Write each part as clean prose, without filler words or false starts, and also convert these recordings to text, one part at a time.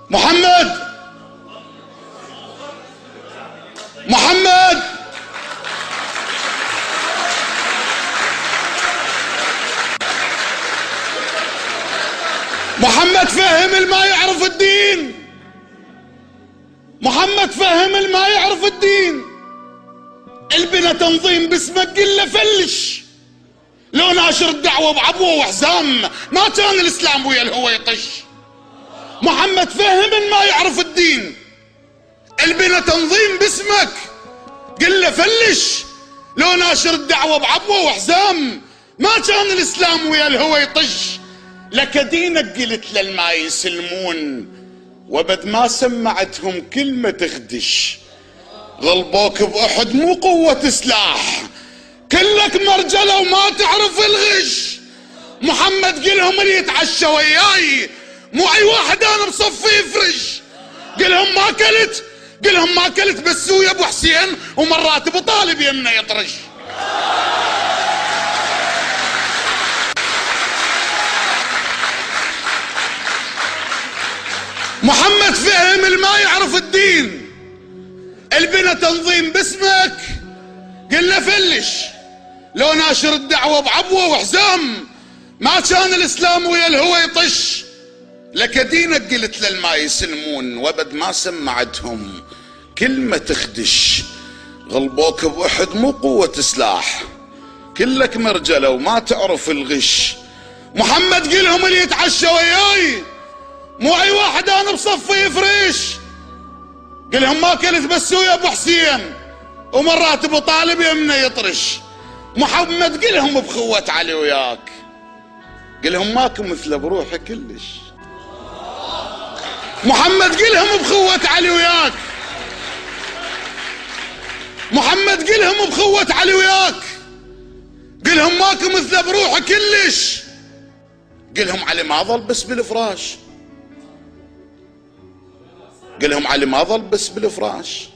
محمد محمد محمد فهم الما يعرف الدين. محمد فهم الما يعرف الدين. البنا تنظيم باسمك قل له فلش. لو ناشر الدعوة بعبوه وحزام ما كان الاسلام ويا الهوى يطش. محمد فهم ما يعرف الدين. البنا تنظيم باسمك قل له فلش. لو ناشر الدعوة بعبوه وحزام ما كان الاسلام ويا الهوى يطش. لك دينك قلت للما يسلمون وبد ما سمعتهم كلمة تخدش. غلبوك بأحد مو قوة سلاح كلك مرجلة وما تعرف الغش. محمد قلهم اللي يتعشى وياي مو اي واحد انا بصفي يفرش. قلهم ما كلت قلهم ما كلت بس ويا ابو حسين ومرات ابو طالب يمنا يطرش. محمد فهم الما يعرف الدين. البنا تنظيم باسمك قل له فلش. لو ناشر الدعوة بعبوة وحزام ما كان الاسلام ويا الهوى يطش. لك دينك قلت للما يسلمون وبد ما سمعتهم كلمة تخدش. غلبوك بأحد مو قوة سلاح كلك مرجلة وما تعرف الغش. محمد قلهم اللي يتعشى وياي مو اي واحد انا بصفي يفرش. قلهم ما كلت بس ويا ابو حسين ومرات ابو طالب يمنا يطرش. محمد قلهم بخوة علي وياك قلهم ماكو مثله بروحي كلش. محمد قلهم بخوة علي وياك. محمد قلهم بخوة علي وياك قلهم ماكو مثله بروحي كلش. قلهم علي ما ظل بس بالفراش. قلهم علي ما ظل بس بالفراش.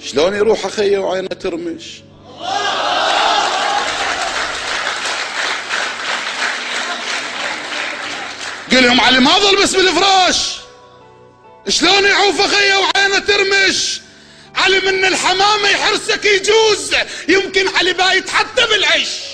شلون يروح اخيه وعينه ترمش. قلهم علي ما ظل بس بالفراش. شلون يعوف اخيه وعينه ترمش. علي من الحمامه يحرسك يجوز يمكن علي بايت حتى بالعش.